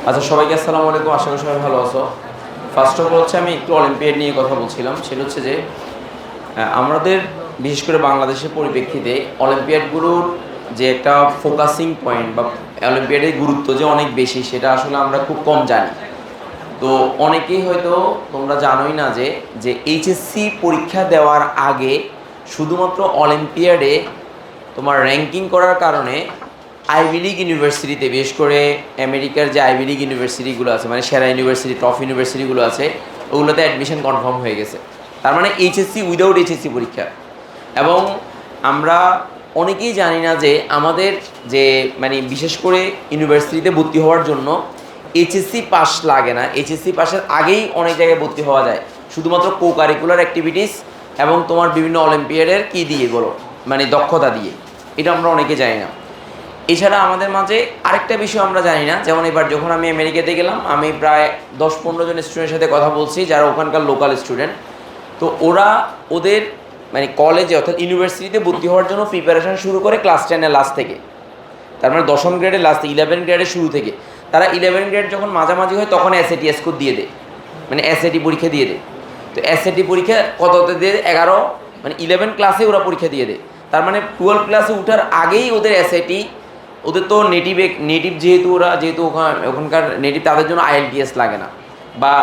আচ্ছা, সবাইকে আসসালামু আলাইকুম। আশা করি সবাই ভালো আছো। ফার্স্ট অফ অল হচ্ছে আমি একটু অলিম্পিয়াড নিয়ে কথা বলছিলাম। সেটা হচ্ছে যে আমাদের বিশেষ করে বাংলাদেশের পরিপ্রেক্ষিতে অলিম্পিয়াডগুলোর যে একটা ফোকাসিং পয়েন্ট বা অলিম্পিয়াডের গুরুত্ব যে অনেক বেশি, সেটা আসলে আমরা খুব কম জানি। তো অনেকেই হয়তো তোমরা জানোই না যে যে এইচএসসি পরীক্ষা দেওয়ার আগে শুধুমাত্র অলিম্পিয়াডে তোমার র্যাঙ্কিং করার কারণে আইভি লিগ ইউনিভার্সিটিতে, বিশেষ করে আমেরিকার যে আইভি লিগ ইউনিভার্সিটিগুলো আছে, মানে সেরা ইউনিভার্সিটি, টপ ইউনিভার্সিটিগুলো আছে, ওগুলোতে অ্যাডমিশন কনফার্ম হয়ে গেছে। তার মানে এইচএসসি উইদাউট এইচএসসি পরীক্ষা। এবং আমরা অনেকেই জানি না যে আমাদের যে মানে বিশেষ করে ইউনিভার্সিটিতে ভর্তি হওয়ার জন্য এইচএসসি পাস লাগে না। এইচএসসি পাসের আগেই অনেক জায়গায় ভর্তি হওয়া যায়, শুধুমাত্র কো কারিকুলার অ্যাক্টিভিটিস এবং তোমার বিভিন্ন অলিম্পিয়াডের কী দিয়ে বলো, মানে দক্ষতা দিয়ে। এটা আমরা অনেকে জানি না। এছাড়া আমাদের মাঝে আরেকটা বিষয় আমরা জানি না, যেমন এবার যখন আমি আমেরিকাতে গেলাম, আমি প্রায় 10-15 জন স্টুডেন্টের সাথে কথা বলছি যারা ওখানকার লোকাল স্টুডেন্ট। তো ওরা ওদের মানে কলেজে অর্থাৎ ইউনিভার্সিটিতে ভর্তি হওয়ার জন্য প্রিপারেশান শুরু করে ক্লাস 10-এর লাস্ট থেকে। তার মানে 10ম গ্রেডের লাস্ট, 11 গ্রেডের শুরু থেকে। তারা 11 গ্রেড যখন মাঝামাঝি হয় তখন এসএটি স্কোর দিয়ে দেয়, মানে এসএটি পরীক্ষা দিয়ে দেয়। তো এসএটি পরীক্ষা কততে দিয়ে 11, মানে 11 ক্লাসে ওরা পরীক্ষা দিয়ে দেয়। তার মানে 12 ক্লাসে ওঠার আগেই ওদের এসএটি, ওদের তো নেটিভ যেহেতু ওখানকার নেটিভ, তাদের জন্য আইএলটিএস লাগে না বা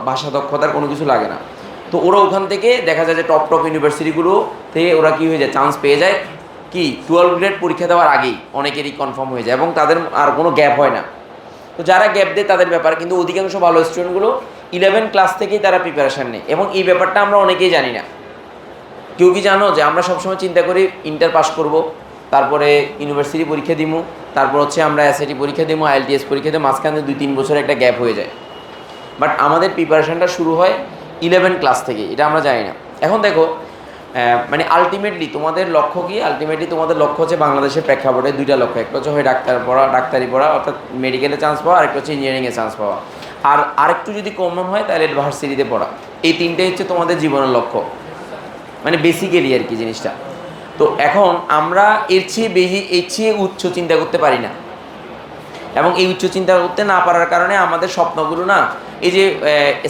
ভাষা দক্ষতার কোনো কিছু লাগে না। তো ওরা ওখান থেকে দেখা যায় যে টপ ইউনিভার্সিটিগুলো থেকে ওরা কী হয়ে যায়, চান্স পেয়ে যায় কি 12 গ্রেড পরীক্ষা দেওয়ার আগেই অনেকেরই কনফার্ম হয়ে যায় এবং তাদের আর কোনো গ্যাপ হয় না। তো যারা গ্যাপ দেয় তাদের ব্যাপার, কিন্তু অধিকাংশ ভালো স্টুডেন্টগুলো 11 ক্লাস থেকেই তারা প্রিপারেশান নেয়। এবং এই ব্যাপারটা আমরা অনেকেই জানি না। কেউ কি জানো যে আমরা সবসময় চিন্তা করি ইন্টার পাস করব, তারপরে ইউনিভার্সিটি পরীক্ষা দিব, তারপর হচ্ছে আমরা এসএটি পরীক্ষা দেবো, আইএলটিএস পরীক্ষা দেবো, মাঝখানে 2-3 বছর একটা গ্যাপ হয়ে যায়। বাট আমাদের প্রিপারেশানটা শুরু হয় 11 ক্লাস থেকে, এটা আমরা জানি না। এখন দেখো মানে আলটিমেটলি তোমাদের লক্ষ্য কি? আলটিমেটলি তোমাদের লক্ষ্য হচ্ছে বাংলাদেশের প্রেক্ষাপটে দুইটা লক্ষ্য। একটা হচ্ছে হয় ডাক্তারি পড়া অর্থাৎ মেডিকেলে চান্স পাওয়া, আরেকটা হচ্ছে ইঞ্জিনিয়ারিংয়ে চান্স পাওয়া, আর আরেকটু যদি কমন হয় তাহলে ভার্সিটিতে পড়া। এই তিনটেই হচ্ছে তোমাদের জীবনের লক্ষ্য, মানে বেসিক্যালি আর কি জিনিসটা। তো এখন আমরা এর চেয়ে উচ্চ চিন্তা করতে পারি না, এবং এই উচ্চ চিন্তা করতে না পারার কারণে আমাদের স্বপ্নগুলো না, এই যে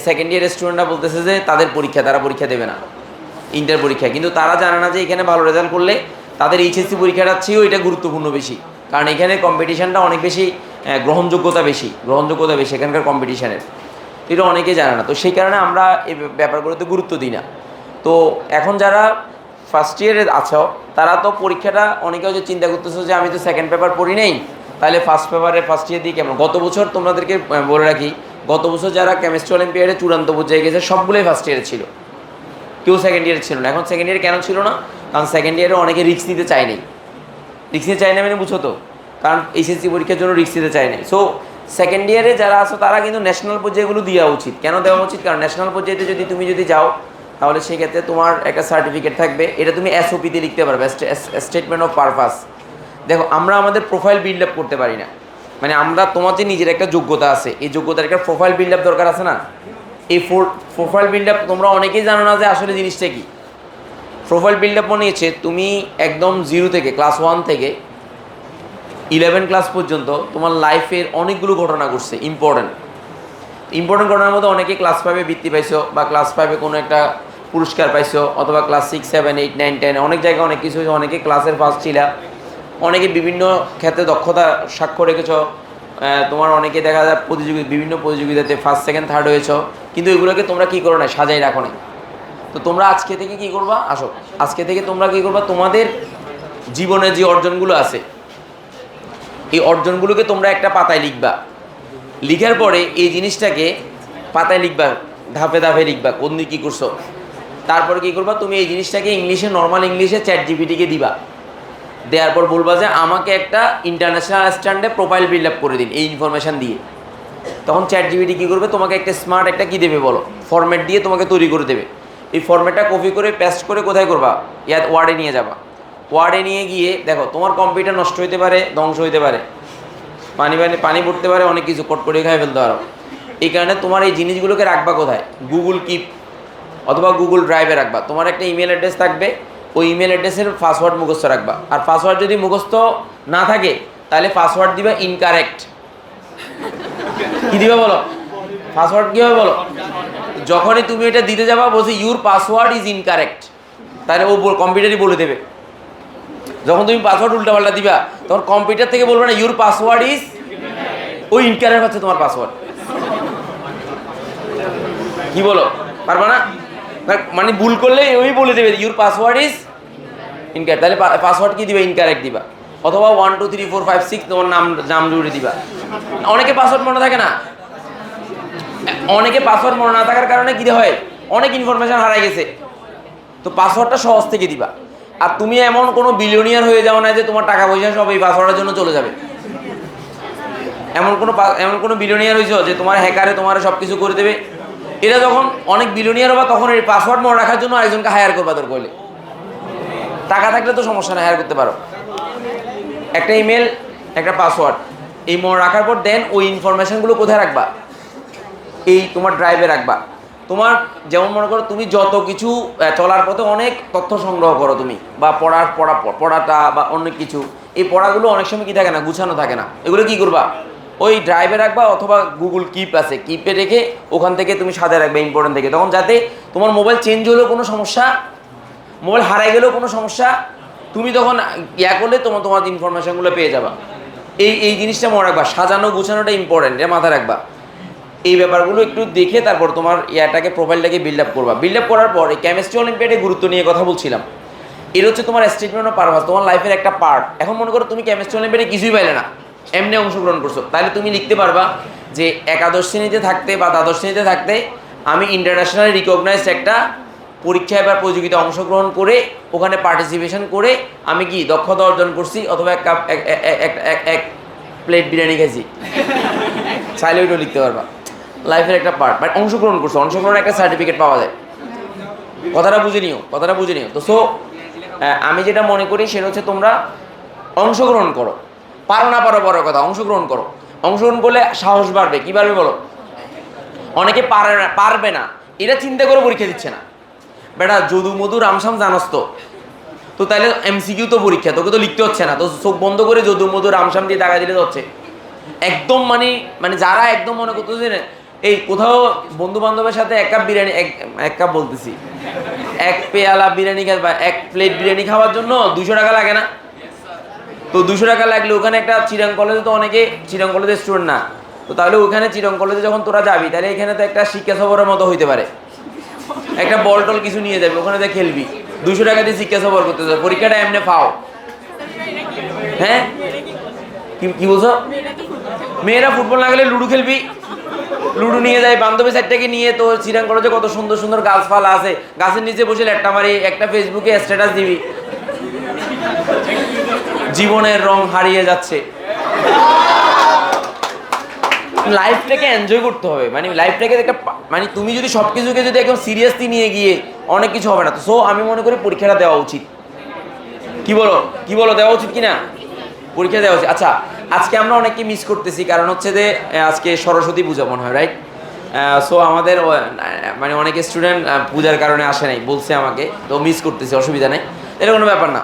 সেকেন্ড ইয়ারের স্টুডেন্টরা বলতেছে যে তাদের পরীক্ষা, তারা পরীক্ষা দেবে না ইন্টার পরীক্ষা, কিন্তু তারা জানে না যে এখানে ভালো রেজাল্ট করলে তাদের এইচএসসি পরীক্ষাটার চেয়েও এটা গুরুত্বপূর্ণ বেশি, কারণ এখানে কম্পিটিশানটা অনেক বেশি, গ্রহণযোগ্যতা বেশি এখানকার কম্পিটিশানের। এটা অনেকে জানে না। তো সেই কারণে আমরা এই ব্যাপারগুলোতে গুরুত্ব দিই না। তো এখন যারা ফার্স্ট ইয়ারে আছো তারা তো পরীক্ষাটা, অনেকে হচ্ছে চিন্তা করতেছো যে আমি তো সেকেন্ড পেপার পড়ি নেই, তাহলে ফার্স্ট ইয়ার দিই কেমন। গত বছর তোমাদেরকে বলে রাখি, গত বছর যারা কেমিস্ট্রি অলিম্পিয়াডে চূড়ান্ত পর্যায়ে গেছে সবগুলোই ফার্স্ট ইয়ারে ছিল, কেউ সেকেন্ড ইয়ারে ছিল না। এখন সেকেন্ড ইয়ারে কেন ছিল না? কারণ সেকেন্ড ইয়ারে অনেকে রিস্ক নিতে চায়নি। রিস্ক নিতে চায় না মানে বুঝো তো, কারণ এইচএসসি পরীক্ষার জন্য রিস্ক নিতে চায় না। সো সেকেন্ড ইয়ারে যারা আছো তারা কিন্তু ন্যাশনাল পর্যায়েগুলো দেওয়া উচিত। কেন দেওয়া উচিত? কারণ ন্যাশনাল পর্যায়েতে তুমি যদি যাও তাহলে সেক্ষেত্রে তোমার একটা সার্টিফিকেট থাকবে, এটা তুমি এসওপিতে লিখতে পারবে, স্টেটমেন্ট অফ পারপাস। দেখো, আমরা আমাদের প্রোফাইল বিল্ড আপ করতে পারি না, মানে আমরা তোমার যে নিজের একটা যোগ্যতা আছে, এই যোগ্যতার একটা প্রোফাইল বিল্ড আপ দরকার আছে না। এই প্রোফাইল বিল্ড আপ তোমরা অনেকেই জানো না যে আসলে জিনিসটা কি। প্রোফাইল বিল্ড আপ বানিয়েছে তুমি একদম 0 থেকে, ক্লাস 1 থেকে 11 ক্লাস পর্যন্ত তোমার লাইফের অনেকগুলো ঘটনা ঘটছে, ইম্পর্টেন্ট ঘটনার মধ্যে অনেকে ক্লাস 5-এ বৃত্তি পাইছো, বা ক্লাস 5-এ কোনো একটা পুরস্কার পাইছো, অথবা ক্লাস 6, 7, 8, 9, 10 অনেক জায়গায় অনেক কিছু, অনেকে ক্লাসের ফার্স্ট ছিলা, অনেকে বিভিন্ন ক্ষেত্রে দক্ষতা সাক্ষ্য রেখেছ। তোমার অনেকে দেখা যায় বিভিন্ন প্রতিযোগিতাতে ফার্স্ট, সেকেন্ড, থার্ড হয়েছ, কিন্তু এগুলোকে তোমরা কী করো না, সাজাই রাখো না। তো তোমরা আজকে থেকে কী করবা, আজকে থেকে তোমরা কী করবা, তোমাদের জীবনের যে অর্জনগুলো আছে এই অর্জনগুলোকে তোমরা একটা পাতায় লিখবা। লিখার পরে এই জিনিসটাকে পাতায় লিখবা, ধাপে ধাপে লিখবা কোন দিকে কী করছো। তারপরে কী করবা, তুমি এই জিনিসটাকে ইংলিশে, নর্মাল ইংলিশে চ্যাট জিপিটিকে দিবা। দেওয়ার পর বলবা যে আমাকে একটা ইন্টারন্যাশনাল স্ট্যান্ডার্ডে প্রোফাইল বিল্ড আপ করে দিন এই ইনফরমেশান দিয়ে। তখন চ্যাট জিপিটি কী করবে, তোমাকে একটা স্মার্ট একটা কী দেবে বলো, ফরম্যাট দিয়ে তোমাকে তৈরি করে দেবে। এই ফরম্যাটটা কপি করে পেস্ট করে কোথায় করবা, ওয়ার্ডে নিয়ে যাবা। ওয়ার্ডে নিয়ে গিয়ে দেখো, তোমার কম্পিউটার নষ্ট হইতে পারে, ধ্বংস হইতে পারে, পানি পড়তে পারে, অনেক কিছু কট করে খাই ফেলতে পারো। এই কারণে তোমার এই জিনিসগুলোকে রাখবা কোথায়, গুগল কিপ অথবা গুগল ড্রাইভে রাখবা। তোমার একটা ইমেল অ্যাড্রেস থাকবে, ওই ইমেল অ্যাড্রেসের পাসওয়ার্ড মুখস্থ রাখবা। আর পাসওয়ার্ড যদি মুখস্থ না থাকে তাহলে পাসওয়ার্ড দিবা ইনকারেক্ট। কি দিবা বলো? পাসওয়ার্ড কীভাবে বলো? যখনই তুমি এটা দিতে যাবা বলছি ইউর পাসওয়ার্ড ইজ ইনকারেক্ট, তাহলে ও কম্পিউটারই বলে দেবে। যখন তুমি পাসওয়ার্ড উল্টাপাল্টা দিবা তখন কম্পিউটার থেকে বলবে না ইউর পাসওয়ার্ড ইজ, ওই ইনকারেক্ট হচ্ছে তোমার পাসওয়ার্ড। কি বলো? পারবা না? মানে ভুল করলে ওই বলে দেবে ইউর পাসওয়ার্ড ইজ ইনকারেক্ট, তাহলে পাসওয়ার্ড কি দিবা? ইনকারেক্ট দিবা, অথবা 1 2 3 4 5 6 তোমার নাম জুড়ে দিবা। অনেকে পাসওয়ার্ড মনে থাকে না, অনেকে পাসওয়ার্ড মনে না থাকার কারণে কি হয়, অনেক ইনফরমেশন হারাই গেছে। তো পাসওয়ার্ডটা সহজ থেকে দিবা। আর তুমি এমন কোনো বিলিয়নিয়ার হয়ে যাও না যে তোমার টাকা পয়সা সব এই পাসওয়ার্ডের জন্য চলে যাবে। এমন কোনো বিলিয়নিয়ার হয়েছ যে তোমার হ্যাকারে তোমার সব কিছু করে দেবে। এটা যখন অনেক বিলিয়নিয়ার হবা তখন এই পাসওয়ার্ড মনে রাখার জন্য আরেকজনকে হায়ার করবা। তোর কইলে টাকা থাকলে তো সমস্যা না, হায়ার করতে পারো। একটা ইমেল, একটা পাসওয়ার্ড, এই মনে রাখার পর দেন ওই ইনফরমেশনগুলো কোথায় রাখবা? এই তোমার ড্রাইভে রাখবা। তোমার যেমন মনে করো তুমি যত কিছু চলার পথে অনেক তথ্য সংগ্রহ করো তুমি, বা পড়াটা বা অনেক কিছু, এই পড়াগুলো অনেক সময় কি থাকে না, গুছানো থাকে না। এগুলো কি করবা? ওই ড্রাইভে রাখবা, অথবা গুগল কিপ আছে, কিপে রেখে ওখান থেকে তুমি সাজায় রাখবে ইম্পর্টেন্ট থেকে। তখন যাতে তোমার মোবাইল চেঞ্জ হলেও কোনো সমস্যা, মোবাইল হারাই গেলেও কোনো সমস্যা, তুমি তখন করলে তোমার ইনফরমেশনগুলো পেয়ে যাবা। এই জিনিসটা মনে রাখবা, সাজানো গুছানোটা ইম্পর্টেন্ট, এটা মাথায় রাখবা। এই ব্যাপারগুলো একটু দেখে তারপর তোমার প্রোফাইলটাকে বিল্ড আপ করবা। বিল্ড আপ করার পর এই কেমিস্ট্রি অলিম্পিয়াডে গুরুত্ব নিয়ে কথা বলছিলাম। এর হচ্ছে তোমার স্টেটমেন্ট অফ পারপাস, তোমার লাইফের একটা পার্ট। এখন মনে করো তুমি কেমিস্ট্রি অলিম্পিয়াডে কিছুই পাইলে না, এমনি অংশগ্রহণ করছো, তাহলে তুমি লিখতে পারবা যে একাদশ শ্রেণীতে থাকতে বা দ্বাদশ শ্রেণীতে থাকতে আমি ইন্টারন্যাশনাল রিকগনাইজড একটা পরীক্ষায় বা প্রতিযোগিতায় অংশগ্রহণ করে ওখানে পার্টিসিপেশন করে আমি কি দক্ষতা অর্জন করছি, অথবা এক প্লেট বিরিয়ানি খেয়েছি, চাইলে ওইটাও লিখতে পারবা। লাইফের একটা পার্ট, বাট অংশগ্রহণ করছো, অংশগ্রহণের একটা সার্টিফিকেট পাওয়া যায়। কথাটা বুঝে নিও। তো আমি যেটা মনে করি সেটা হচ্ছে তোমরা অংশগ্রহণ করো, পারো না পারো বড় কথা, অংশগ্রহণ করো। অংশগ্রহণ করলে সাহস বাড়বে। কি বাড়বে বলো? অনেকে পারবে না, এটা চিন্তা করে পরীক্ষা দিচ্ছে না। বেটা যদু মধু রামসাম জানস তো তাহলে এমসিকিউ তো পরীক্ষা, তোকে তো লিখতে হচ্ছে না, তো চোখ বন্ধ করে যদু মধু রামসাম দিয়ে টাকা দিলে তো হচ্ছে। একদম মানে যারা একদম মনে করতেছে এই কোথাও বন্ধু বান্ধবের সাথে এক কাপ বিরিয়ানি, এক কাপ বলতেছি, এক পেয়ালা বিরিয়ানি বা এক প্লেট বিরিয়ানি খাওয়ার জন্য 200 টাকা লাগে না? তো 200 টাকা লাগলে ওখানে একটা চিরাং কলেজে তো অনেকে চিরাং কলেজের স্টুডেন্ট না, তো তাহলে ওখানে চিরাং কলেজে যখন তোরা যাবি তাহলে এখানে তো একটা শিক্ষা সফরের মতো হইতে পারে, একটা বল টল কিছু নিয়ে যাবি, ওখানে তো খেলবি, 200 টাকা দিয়ে শিক্ষা সফর করতে যাবে, পরীক্ষাটা এমনি পাও। হ্যাঁ কি বলছো? মেয়েরা ফুটবল না গেলে লুডো খেলবি, লুডো নিয়ে যায় বান্ধবী সাইডটাকে নিয়ে। তো চিরাং কলেজে কত সুন্দর সুন্দর গাছপালা আছে, গাছের নিচে বসে লেট্টা মারি, একটা ফেসবুকে স্ট্যাটাস দিবি। জীবনের রং হারিয়ে যাচ্ছে। লাইফটাকে এনজয় করতে হবে, মানে লাইফটাকে একটা মানে তুমি যদি সব কিছুকে যদি একদম সিরিয়াসলি নিয়ে গিয়ে অনেক কিছু হবে না। তো আমি মনে করি পরীক্ষাটা দেওয়া উচিত। কি বলো দেওয়া উচিত কি না? পরীক্ষা দেওয়া উচিত। আচ্ছা, আজকে আমরা অনেককে মিস করতেছি, কারণ হচ্ছে যে আজকে সরস্বতী পূজা মনে হয়, রাইট? সো আমাদের মানে অনেক স্টুডেন্ট পূজার কারণে আসে নাই, বলছে আমাকে, তো মিস করতেছি, অসুবিধা নেই, এটা কোনো ব্যাপার না।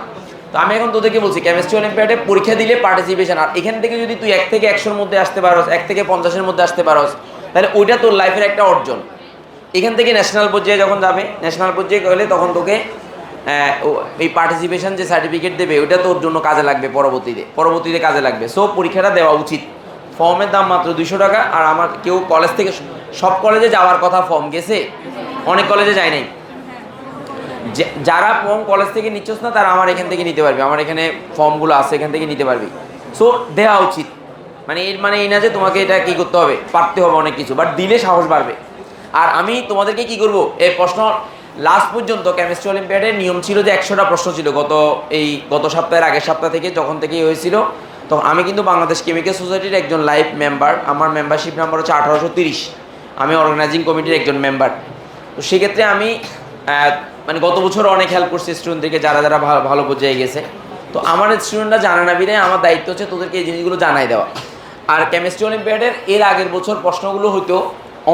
তো আমি এখন তোদেরকে বলছি কেমিস্ট্রি অলিম্পিয়াডে পরীক্ষা দিলে পার্টিসিপেশন, আর এখান থেকে যদি তুই 1 থেকে 100-র মধ্যে আসতে পারোস, 1 থেকে 50-এর মধ্যে আসতে পারোস, তাহলে ওইটা তোর লাইফের একটা অর্জন। এখান থেকে ন্যাশনাল পর্যায়ে যখন যাবে, ন্যাশনাল পর্যায়ে গেলে তখন তোকে এই পার্টিসিপেশন যে সার্টিফিকেট দেবে ওইটা তোর জন্য কাজে লাগবে, পরবর্তীতে কাজে লাগবে। সো পরীক্ষাটা দেওয়া উচিত। ফর্মের দাম মাত্র 200 টাকা। আর আমার কেউ কলেজ থেকে, সব কলেজে যাওয়ার কথা ফর্ম গেছে, অনেক কলেজে যায় নাই। যারা ফর্ম কলেজ থেকে নিচ্ছস না তারা আমার এখান থেকে নিতে পারবি, আমার এখানে ফর্মগুলো আছে, এখান থেকে নিতে পারবি। সো দেওয়া উচিত, মানে এই না যে তোমাকে এটা কী করতে হবে, পারতে হবে অনেক কিছু, বাট দিলে সাহস বাড়বে। আর আমি তোমাদেরকে কি করব, এই প্রশ্ন লাস্ট পর্যন্ত কেমিস্ট্রি অলিম্পিয়াডের নিয়ম ছিল যে 100টা প্রশ্ন ছিল। গত সপ্তাহের আগের সপ্তাহ থেকে যখন থেকেই হয়েছিল, তখন আমি কিন্তু বাংলাদেশ কেমিক্যাল সোসাইটির একজন লাইভ মেম্বার। আমার মেম্বারশিপ নাম্বার হচ্ছে 1830। আমি অর্গানাইজিং কমিটির একজন মেম্বার। তো সেক্ষেত্রে আমি মানে গত বছর অনেক হেল্প করছি স্টুডেন্টদেরকে, যারা ভালো পর্যায়ে গেছে। তো আমার স্টুডেন্টরা জানে না বিধায় আমার দায়িত্ব হচ্ছে তোদেরকে এই জিনিসগুলো জানাই দেওয়া। আর কেমিস্ট্রি অলিম্পিয়াডের এর আগের বছর প্রশ্নগুলো হয়তো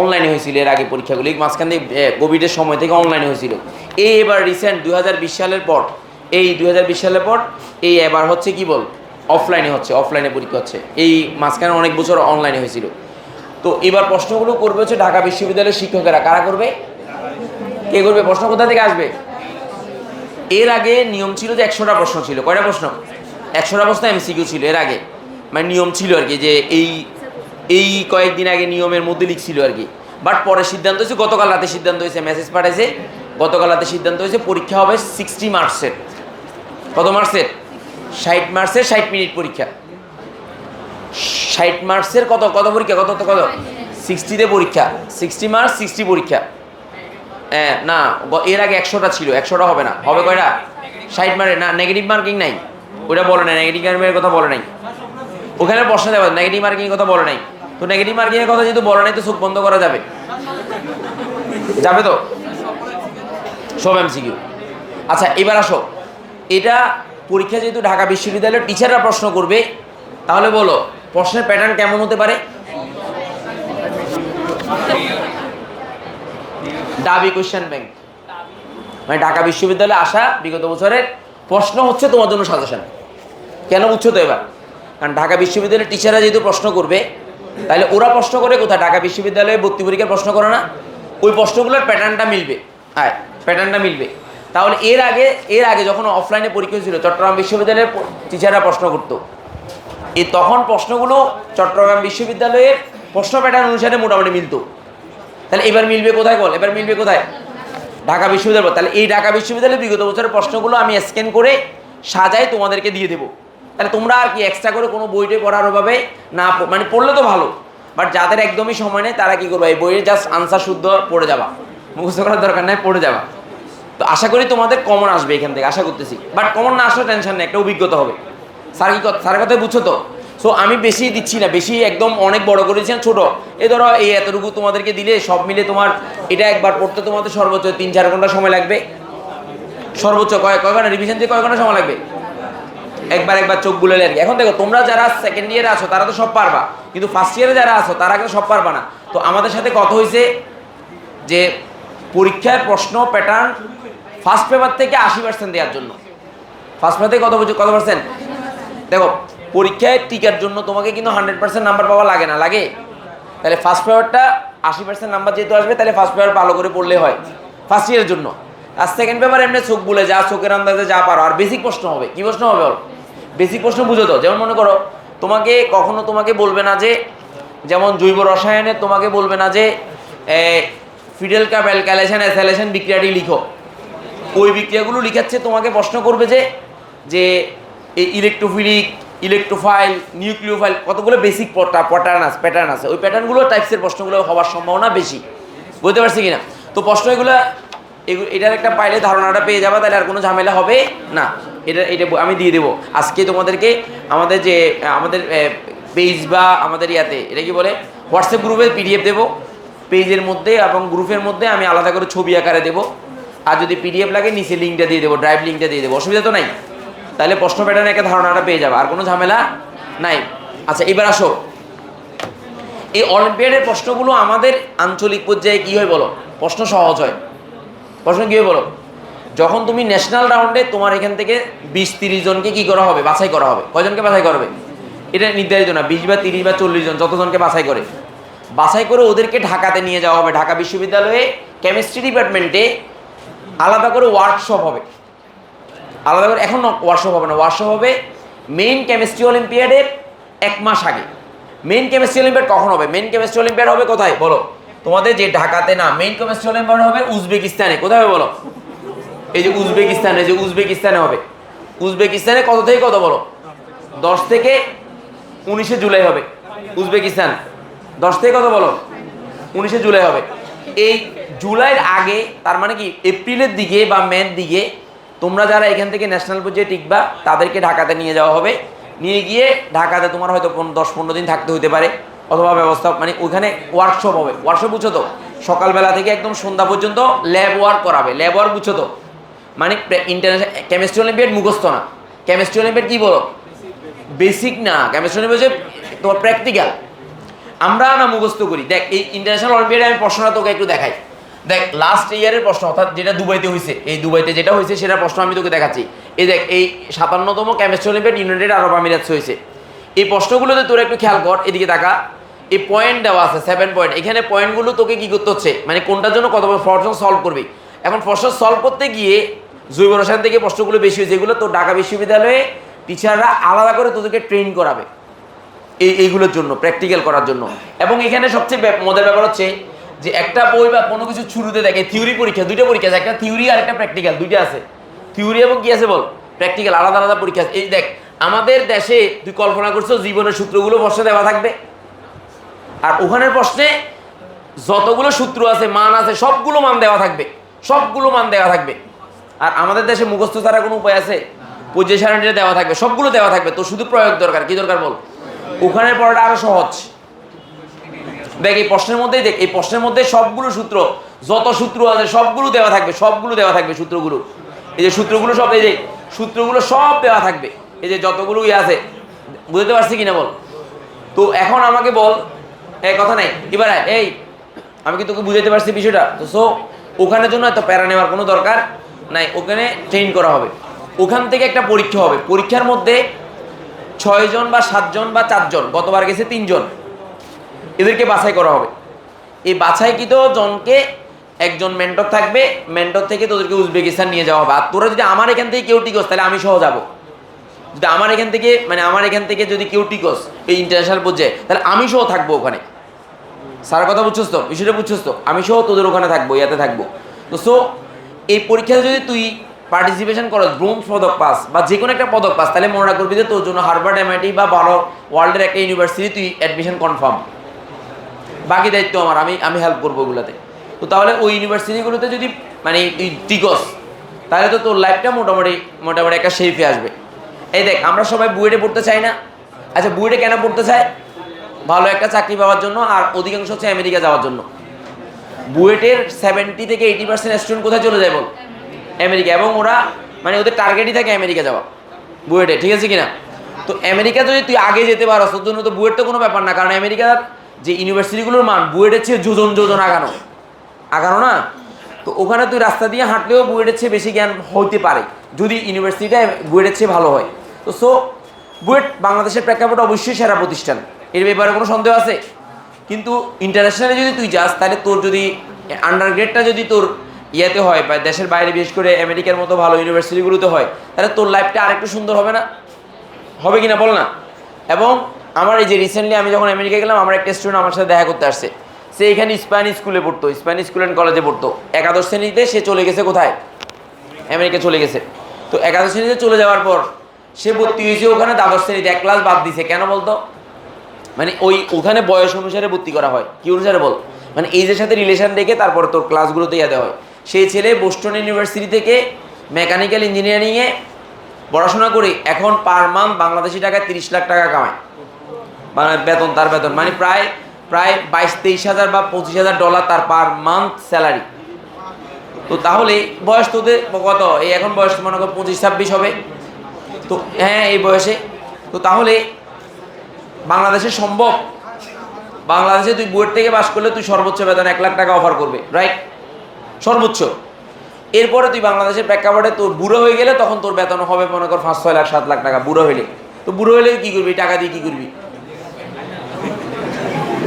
অনলাইনে হয়েছিল, এর আগে পরীক্ষাগুলো মাঝখান দিয়ে কোভিডের সময় থেকে অনলাইনে হয়েছিল। এবার রিসেন্ট 2020 সালের পর, এই এবার হচ্ছে কি অফলাইনে পরীক্ষা হচ্ছে। এই মাঝখানে অনেক বছর অনলাইনে হয়েছিল। তো এবার প্রশ্নগুলো করবে হচ্ছে ঢাকা বিশ্ববিদ্যালয়ের শিক্ষকেরা। কারা করবে? কে করবে? প্রশ্ন কোথা থেকে আসবে? এর আগে নিয়ম ছিল যে 100টা প্রশ্ন ছিল। কয়টা প্রশ্ন? 100টা প্রশ্ন এমসিকিউ ছিল এর আগে, মানে নিয়ম ছিল আর কি, যে এই কয়েকদিন আগে নিয়মের মধ্যে লিখছিল আর কি। বাট পরে সিদ্ধান্ত হয়েছে, গতকাল রাতে সিদ্ধান্ত হয়েছে, মেসেজ পাঠাইছে, গতকাল রাতে সিদ্ধান্ত হয়েছে পরীক্ষা হবে 60 মার্কসের। কত মার্কসের? 60 মার্কসের, 60 মিনিট পরীক্ষা। 60 মার্কসের কত কত পরীক্ষা? কত 60তে পরীক্ষা, 60 মার্কস 60 পরীক্ষা। হ্যাঁ না, এর আগে 100টা ছিল, 100টা হবে না, হবে কয়টা? 60 মার্কের না, নেগেটিভ মার্কিং নাই, ওইটা বলে নাই, নেগেটিভ মার্কিংয়ের কথা বলে নাই ওখানে। প্রশ্ন দেওয়া নেগেটিভ মার্কিংয়ের কথা বলে নাই। তো নেগেটিভ মার্কিংয়ের কথা যেহেতু বলে নাই, তো চোখ বন্ধ করা যাবে? যাবে তো? সব এমসিকিউ। আচ্ছা এবার আসো, এটা পরীক্ষা যেহেতু ঢাকা বিশ্ববিদ্যালয়ের টিচাররা প্রশ্ন করবে, তাহলে বলো প্রশ্নের প্যাটার্ন কেমন হতে পারে? ডাবি কোশ্চেন ব্যাংক, মানে ঢাকা বিশ্ববিদ্যালয়ে আসা বিগত বছরের প্রশ্ন হচ্ছে তোমার জন্য সাজেশন। কেন বুঝছো তো এবার? কারণ ঢাকা বিশ্ববিদ্যালয়ের টিচাররা যেহেতু প্রশ্ন করবে, তাহলে ওরা প্রশ্ন করে কোথায়? ঢাকা বিশ্ববিদ্যালয়ে ভর্তি পরীক্ষার প্রশ্ন করে না? ওই প্রশ্নগুলোর প্যাটার্নটা মিলবে, প্যাটার্নটা মিলবে। তাহলে এর আগে যখন অফলাইনে পরীক্ষা ছিল, চট্টগ্রাম বিশ্ববিদ্যালয়ের টিচাররা প্রশ্ন করতো, তখন প্রশ্নগুলো চট্টগ্রাম বিশ্ববিদ্যালয়ের প্রশ্ন প্যাটার্ন অনুসারে মোটামুটি মিলতো। তাহলে এবার মিলবে কোথায় বল? এবার মিলবে কোথায়? ঢাকা বিশ্ববিদ্যালয়। তাহলে এই ঢাকা বিশ্ববিদ্যালয়ের বিগত বছরের প্রশ্নগুলো আমি স্ক্যান করে সাজাই তোমাদেরকে দিয়ে দেবো। তাহলে তোমরা আর কি এক্সট্রা করে কোনো বইটে পড়ার অভাবে না, মানে পড়লে তো ভালো, বাট যাদের একদমই সময় নেই তারা কি করবে? এই বইয়ের জাস্ট আনসার শুদ্ধ পড়ে যাবা, মুখস্থ করার দরকার নেই, পড়ে যাবা। তো আশা করি তোমাদের কমন আসবে এখান থেকে, আশা করতেছি। বাট কমন না আসলে টেনশন নেই, একটা অভিজ্ঞতা হবে। স্যারের কথা বুঝছো তো? সো আমি বেশি দিচ্ছি না, বেশি একদম অনেক বড় করেছি না, ছোটো। এই ধরো এই এতটুকু তোমাদেরকে দিলে সব মিলে তোমার এটা একবার পড়তে তোমাদের সর্বোচ্চ 3-4 ঘন্টা সময় লাগবে। সর্বোচ্চ কয় ঘন্টা রিভিশন দিয়ে কয় ঘন্টা সময় লাগবে? একবার চোখ বুলালে আর কি। এখন দেখো, তোমরা যারা সেকেন্ড ইয়ারে আছো তারা তো সব পারবা, কিন্তু ফার্স্ট ইয়ারে যারা আছো তারা কিন্তু সব পারবা না। তো আমাদের সাথে কথা হয়েছে যে পরীক্ষার প্রশ্ন প্যাটার্ন ফার্স্ট পেপার থেকে 80% দেওয়ার জন্য। ফার্স্ট পেপার থেকে কত পার্সেন্ট? দেখো, পরীক্ষায় টিকার জন্য তোমাকে কিন্তু 100% নাম্বার পাওয়া লাগে না, লাগে? তাহলে ফার্স্ট পেপারটা 80% নাম্বার যেহেতু আসবে, তাহলে ফার্স্ট পেপার ভালো করে পড়লে হয় ফার্স্ট ইয়ারের জন্য। আর সেকেন্ড পেপার এমনি চোখ বলে যা, চোখের আন্দাজে যা পারো। আর বেসিক প্রশ্ন হবে। কি প্রশ্ন হবে বল? বেসিক প্রশ্ন বুঝো তো? যেমন মনে করো, কখনো তোমাকে বলবে না যে, যেমন জৈব রসায়নে তোমাকে বলবে না যে ফিডেল কাপ অ্যালকাইলেশন অ্যাসাইলেশন বিক্রিয়াটি লিখো। ওই বিক্রিয়াগুলো লিখাচ্ছে, তোমাকে প্রশ্ন করবে যে ইলেকট্রোফিলিক, ইলেকট্রোফাইল, নিউক্লিওফাইল, কতগুলো বেসিক প্যাটার্ন আছে। ওই প্যাটার্নগুলো টাইপসের প্রশ্নগুলো হওয়ার সম্ভাবনা বেশি। বুঝতে পারছি কিনা? তো প্রশ্ন এটার একটা পাইলে ধারণাটা পেয়ে যাবা, তাহলে আর কোনো ঝামেলা হবে না। এটা আমি দিয়ে দেবো আজকে তোমাদেরকে। আমাদের পেজ বা আমাদের এটা কি বলে, হোয়াটসঅ্যাপ গ্রুপে পিডিএফ দেবো পেজের মধ্যে, এবং গ্রুপের মধ্যে আমি আলাদা করে ছবি আকারে দেবো। আর যদি পিডিএফ লাগে নিচে লিঙ্কটা দিয়ে দেবো, ড্রাইভ লিঙ্কটা দিয়ে দেবো, অসুবিধা তো নাই। তাহলে প্রশ্ন প্যাটার্নে একটা ধারণাটা পেয়ে যাবে, আর কোনো ঝামেলা নাই। আচ্ছা এবার আসো, এই অলিম্পিয়াডের প্রশ্নগুলো আমাদের আঞ্চলিক পর্যায়ে কী হয় বলো? প্রশ্ন সহজ হয়। প্রশ্ন কী হয় বলো? যখন তুমি ন্যাশনাল রাউন্ডে তোমার এখান থেকে 20-30 জনকে কী করা হবে? বাছাই করা হবে। কয়জনকে বাছাই করবে? এটা নির্ধারিত না, 20 বা 30 বা 40 জন, যতজনকে বাছাই করে ওদেরকে ঢাকাতে নিয়ে যাওয়া হবে। ঢাকা বিশ্ববিদ্যালয়ে কেমিস্ট্রি ডিপার্টমেন্টে আলাদা করে ওয়ার্কশপ হবে। আলাদা করে এখন ওয়ার্কশপ হবে না, ওয়ার্কশপ হবে মেইন কেমিস্ট্রি অলিম্পিয়াডের 1 মাস আগে। মেইন কেমিস্ট্রি অলিম্পিয়াড কখন হবে? মেইন কেমিস্ট্রি অলিম্পিয়াড হবে কোথায় বলো? তোমাদের যে ঢাকাতে না, মেইন কেমিস্ট্রি অলিম্পিয়াড হবে উজবেকিস্তানে। কোথায় হবে বলো? এই যে উজবেকিস্তানে হবে। উজবেকিস্তানে কত থেকে কত বলো? 10 থেকে 19 জুলাই হবে উজবেকিস্তান। 10 থেকে কত বলো? 19 জুলাই হবে। এই জুলাইয়ের আগে, তার মানে কি এপ্রিলের দিকে বা মের দিকে, তোমরা যারা এখান থেকে ন্যাশনাল পর্যায়ে টিকবা তাদেরকে ঢাকাতে নিয়ে যাওয়া হবে। নিয়ে গিয়ে ঢাকাতে তোমার হয়তো 10-15 দিন থাকতে হতে পারে, অথবা ব্যবস্থা, মানে ওইখানে ওয়ার্কশপ হবে। ওয়ার্কশপ বুঝছো তো? সকালবেলা থেকে একদম সন্ধ্যা পর্যন্ত ল্যাব ওয়ার্ক করাবে। ল্যাব ওয়ার্ক বুঝছো তো? মানে ইন্টারন্যাশনাল কেমিস্ট্রি অলিম্পিয়াড মুখস্থ না। কেমিস্ট্রি অলিম্পিয়াড কি বলো? বেসিক না, কেমিস্ট্রি অলিম্পিয়াড হচ্ছে তোমার প্র্যাকটিক্যাল। আমরা না মুখস্থ করি। দেখ, এই ইন্টারন্যাশনাল অলিম্পিয়াডে আমি প্রশ্নটা তোকে একটু দেখাই। দেখ, লাস্ট ইয়ারের প্রশ্ন, অর্থাৎ যেটা দুবাইতে হয়েছে, এই দুবাইতে যেটা হয়েছে সেটা প্রশ্ন আমি তোকে দেখাচ্ছি। এই দেখ, এই 57তম কেমিস্ট্রি অলিম্পিয়াড ইউনাইটেড আরব আমিরাতস হয়েছে। এই প্রশ্নগুলোতে তোরা একটু খেয়াল কর, এদিকে তাকা। এই পয়েন্ট দেওয়া আছে 7 পয়েন্ট। এখানে পয়েন্টগুলো তোকে কি করতে হচ্ছে, মানে কোনটার জন্য কত প্রশ্ন সলভ করবি। এখন প্রশ্ন সলভ করতে গিয়ে জৈব রসায়ন থেকে প্রশ্নগুলো বেশি হয়েছে, যেগুলো তো ঢাকা বিশ্ববিদ্যালয়ে টিচাররা আলাদা করে তোদেরকে ট্রেন করাবে এইগুলোর জন্য, প্র্যাকটিক্যাল করার জন্য। এবং এখানে সবচেয়ে মজার ব্যাপার হচ্ছে যে একটা বই বা কোনো কিছু শুরুতে দেখে থিওরি পরীক্ষা, দুইটা পরীক্ষা আছে, একটা থিওরি আর একটা প্র্যাকটিক্যাল, দুইটা আছে। থিওরি এবং কি আছে বল, প্র্যাকটিক্যাল, আলাদা আলাদা পরীক্ষা আছে। এই দেখ আমাদের দেশে তুই কল্পনা করছো জীবনের সূত্রগুলো প্রশ্নে দেওয়া থাকবে, আর ওখানের প্রশ্নে যতগুলো সূত্র আছে, মান আছে, সবগুলো মান দেওয়া থাকবে, সবগুলো মান দেওয়া থাকবে। আর আমাদের দেশে মুখস্থ ছাড়া কোনো উপায় আছে? পর্যায় সারণীটা দেওয়া থাকবে, সবগুলো দেওয়া থাকবে, তো শুধু প্রয়োগ দরকার। কি দরকার বল? ওখানের পড়াটা আরো সহজ। দেখ এই প্রশ্নের মধ্যেই দেখ, এই প্রশ্নের মধ্যে সবগুলো সূত্র, যত সূত্র আছে সবগুলো দেওয়া থাকবে, সবগুলো দেওয়া থাকবে সূত্রগুলো। এই যে সূত্রগুলো সব, এই যে সূত্রগুলো সব দেওয়া থাকবে, এই যে যতগুলো ইয়ে আছে। বুঝতে পারছি কিনা বল? তো এখন আমাকে বল, এই কথা নাই এবার এই, আমি কি তোকে বুঝাইতে পারছি বিষয়টা? তো সো ওখানের জন্য এত প্যারা নেওয়ার কোনো দরকার নাই, ওখানে ট্রেন করা হবে। ওখান থেকে একটা পরীক্ষা হবে, পরীক্ষার মধ্যে 6 জন বা 7 জন বা 4 জন, গতবার গেছে 3 জন, এদেরকে বাছাই করা হবে। এই বাছাইকৃত জনকে একজন মেন্টর থাকবে, মেন্টর থেকে তোদেরকে উজবেকিস্তান নিয়ে যাওয়া হবে। আর তোরা যদি আমার এখান থেকে কেউ টিকস তাহলে আমি সহ যাবো। যদি আমার এখান থেকে, মানে আমার এখান থেকে যদি কেউ টিকস এই ইন্টারন্যাশনাল পর্যায়ে, তাহলে আমি সহ থাকবো ওখানে। স্যার কথা বুঝছস তো, বিষয়টা বুঝছস তো? আমি সহ তোদের ওখানে থাকবো, ইয়াতে থাকবো। তো সো এই পরীক্ষাতে যদি তুই পার্টিসিপেশন করস, ব্রোঞ্জ পদক পাস বা যে কোনো একটা পদক পাস, তাহলে মনে করবি যে তোর জন্য হার্ভার্ড, MIT বা ভালো ওয়ার্ল্ডের একটা ইউনিভার্সিটি তুই অ্যাডমিশন কনফার্ম। বাকি দায়িত্ব আমার, আমি হেল্প করবো ওগুলোতে। তো তাহলে ওই ইউনিভার্সিটিগুলোতে যদি মানে তুই টিকস, তাহলে তো তোর লাইফটা মোটামুটি মোটামুটি একটা শেপে আসবে। এই দেখ আমরা সবাই বুয়েটে পড়তে চাই না? আচ্ছা বুয়েটে কেন পড়তে চায়? ভালো একটা চাকরি পাওয়ার জন্য, আর অধিকাংশ হচ্ছে আমেরিকা যাওয়ার জন্য। বুয়েটের 70 থেকে 80% স্টুডেন্ট কোথায় চলে যায় বল? আমেরিকা। এবং ওরা মানে ওদের টার্গেটই থাকে আমেরিকা যাওয়া বুয়েটে, ঠিক আছে কিনা? তো আমেরিকা যদি তুই আগে যেতে পারো, তোর জন্য তো বুয়েট তো কোনো ব্যাপার না, কারণ আমেরিকার যে ইউনিভার্সিটিগুলোর মান বুয়েটের চেয়ে যোজন আগানো না। তো ওখানে তুই রাস্তা দিয়ে হাঁটলেও বুয়েটের চেয়ে বেশি জ্ঞান হইতে পারে, যদি ইউনিভার্সিটিটা বুয়েটের চেয়ে ভালো হয়। তো সো বুয়েট বাংলাদেশের প্রেক্ষাপটে অবশ্যই সেরা প্রতিষ্ঠান, এর ব্যাপারে কোনো সন্দেহ আছে? কিন্তু ইন্টারন্যাশনালে যদি তুই যাস, তাহলে তোর যদি আন্ডারগ্রেডটা যদি তোর ইয়েতে হয় বা দেশের বাইরে, বিশেষ করে আমেরিকার মতো ভালো ইউনিভার্সিটিগুলোতে হয়, তাহলে তোর লাইফটা আরেকটু সুন্দর হবে না? হবে কিনা বল না? এবং আমার এই যে রিসেন্টলি আমি যখন আমেরিকা গেলাম, আমার একটা স্টুডেন্ট আমার সাথে দেখা করতে আসছে। সে এখানে স্প্যানিশ স্কুলে পড়তো, স্প্যানিশ স্কুল অ্যান্ড কলেজে পড়তো। একাদশ শ্রেণীতে সে চলে গেছে কোথায়? আমেরিকা চলে গেছে। তো একাদশ শ্রেণীতে চলে যাওয়ার পর সে ভর্তি হয়েছে ওখানে দ্বাদশ শ্রেণীতে, 1 ক্লাস বাদ দিছে। কেন বলতো? মানে ওখানে বয়স অনুসারে ভর্তি করা হয়। কি অনুসারে বল? মানে এইজের সাথে রিলেশন রেখে তারপর তোর ক্লাসগুলোতে দেওয়া হয়। সেই ছেলে বোস্টন ইউনিভার্সিটি থেকে মেকানিক্যাল ইঞ্জিনিয়ারিংয়ে পড়াশোনা করে এখন পার মান্থ বাংলাদেশি টাকায় 30 লাখ টাকা কামায়। মানে বেতন, তার বেতন মানে প্রায় 22-23 হাজার বা $25,000 তার পার মান্থ স্যালারি। তো তাহলে বয়স তোদের কত? এই এখন বয়স মনে করো 25-26 হবে। তো হ্যাঁ এই বয়সে। তো তাহলে বাংলাদেশে সম্ভব? বাংলাদেশে তুই বুয়েট থেকে পাস করলে তুই সর্বোচ্চ বেতন 1 লাখ টাকা অফার করবে, রাইট? সর্বোচ্চ। এরপরে তুই বাংলাদেশের প্রেক্ষাপটে তোর বুড়ো হয়ে গেলে তখন তোর বেতন হবে মনে কর 5-6 লাখ 7 লাখ টাকা বুড়ো হইলে। তো বুড়ো হইলে কি করবি? টাকা দিয়ে কি করবি?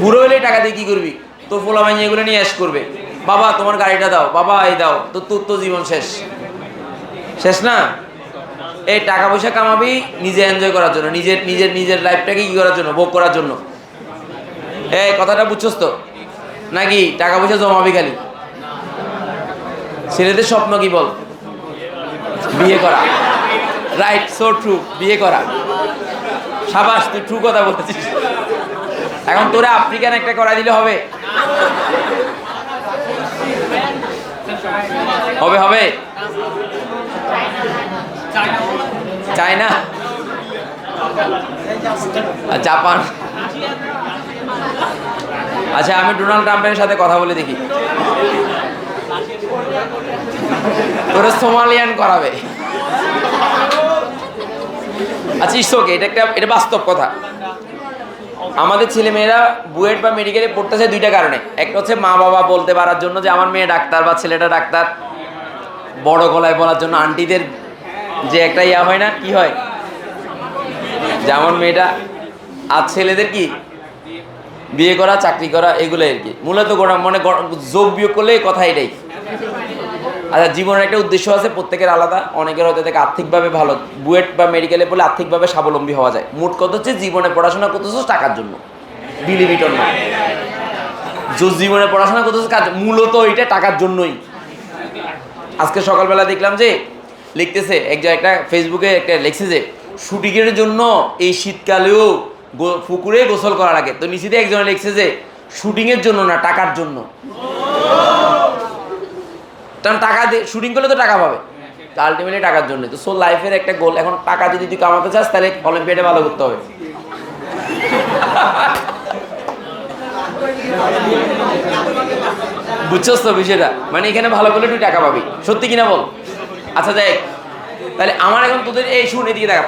বুড়ো হইলে টাকা দিয়ে কি করবি? তোর পোলা মাইনি এগুলো নিয়ে অ্যাশ করবে, বাবা তোমার গাড়িটা দাও, বাবা এই দাও। তো তোর তো জীবন শেষ, শেষ না? এই টাকা পয়সা কামাবি নিজে এনজয় করার জন্য, নিজের নিজের নিজের লাইফটাকে কি করার জন্য? ভোগ করার জন্য। এই কথাটা বুঝছস তো নাকি? টাকা পয়সা জমাবি খালি। ছেলেদের স্বপ্ন কি বল? বিয়ে করা, রাইট? সো ট্রু, বিয়ে করা। সাবাস, তুই ট্রু কথা বলছিস। এখন তোরা আফ্রিকান একটা করা দিলে হবে? হবে হবে? China, Japan. আচ্ছা আমি ডোনাল্ড ট্রাম্পের সাথে কথা বলে দেখি, তোরা সোমালিয়ান করাবে। আচ্ছা ইটস ওকে, এটা বাস্তব কথা। আমাদের ছেলেমেয়েরা বুয়েট বা মেডিকেলে পড়তে চায় 2টা কারণে। একটা হচ্ছে মা বাবা বলতে পারার জন্য যে আমার মেয়ে ডাক্তার বা ছেলেটা ডাক্তার, বড় গলায় বলার জন্য। আন্টিদের যে একটা ইয়া হয় না, কি হয়, যে আমার মেয়েটা। আর ছেলেদের কি বিয়ে করা, চাকরি করা, এগুলো আর কি মূলত গোড়া মানে যোগ বিয়োগ করলে কথা এটাই। আচ্ছা, জীবনের একটা উদ্দেশ্য আছে প্রত্যেকের আলাদা। অনেকের হয়তো থেকে আর্থিকভাবে ভালো, বুয়েট বা মেডিকেলে পড়লে আর্থিকভাবে স্বাবলম্বী হওয়া যায়। মোট কথা হচ্ছে জীবনে পড়াশোনা করতেছো টাকার জন্য, বিলি বিটন না। জীবনে পড়াশোনা করতেছো কাজ, মূলত এটা টাকার জন্যই। আজকে সকালবেলা দেখলাম যে লিখতেছে একটা ফেসবুকে একটা লিখছে যে শুটিংয়ের জন্য এই শীতকালেও পুকুরে গোসল করার আগে, তো নিচে একজনে লিখছে যে শুটিংয়ের জন্য না, টাকার জন্য। কারণ টাকা দিয়ে শুটিং করলে তো টাকা পাবে, তো আলটিমেটলি টাকার জন্য। তো সো লাইফের একটা গোল, এখন টাকা যদি তুই কামাতে চাস তাহলে অলিম্পিয়াডে ভালো করতে হবে। বুঝছস তো বিষয়টা, মানে এখানে ভালো করলে তুই টাকা পাবি, সত্যি কিনা বল। আচ্ছা যাই, তাহলে আমার এখন তোদের এই শুনে দিয়ে দেখা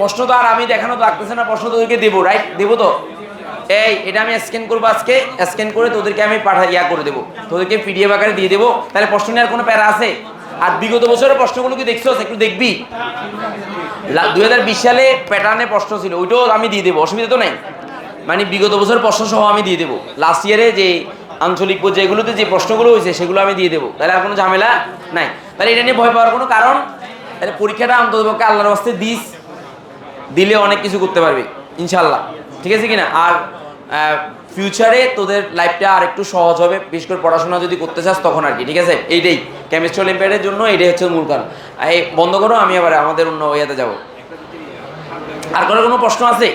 প্রশ্ন তো আর আমি দেখানো তো লাগতেছে না, প্রশ্ন তোদেরকে দেবো, রাইট? দেবো তো। এটা আমি স্ক্যান করবো, আজকে স্ক্যান করে তোদেরকে আমি করে দেবো, তোদেরকে পিডিএফ আকারে দিয়ে দেবো। তাহলে প্রশ্ন নেওয়ার কোনো প্যারা আছে? আর বিগত বছরের প্রশ্নগুলো কি দেখছো? একটু দেখবি। 2020 সালে প্যাটার্নে প্রশ্ন ছিল, ওইটাও আমি দিয়ে দেবো, অসুবিধা তো নাই। মানে বিগত বছরের প্রশ্ন সহ আমি দিয়ে দেবো। লাস্ট ইয়ারে যে আঞ্চলিক পর্যায়গুলোতে যে প্রশ্নগুলো হয়েছে সেগুলো আমি দিয়ে দেবো, তাহলে আর কোনো ঝামেলা নাই। তাহলে এটা নিয়ে ভয় পাওয়ার কোনো কারণ, তাহলে পরীক্ষাটা অন্ততপক্ষে আল্লাহর রাস্তায় দিলে অনেক কিছু করতে পারবি ইনশাল্লাহ, ঠিক আছে কিনা? আর ফিউচারে তোদের লাইফটা আর একটু সহজ হবে, বিশেষ করে পড়াশোনা যদি করতে চাস তখন আর কি, ঠিক আছে? এইটাই কেমিস্ট্রি অলিম্পিয়াডের জন্য এটাই হচ্ছে মূল কারণ। এই বন্ধ করো, আমি আবার আমাদের অন্য ইয়াতে যাবো। আর কোনো প্রশ্ন আছে?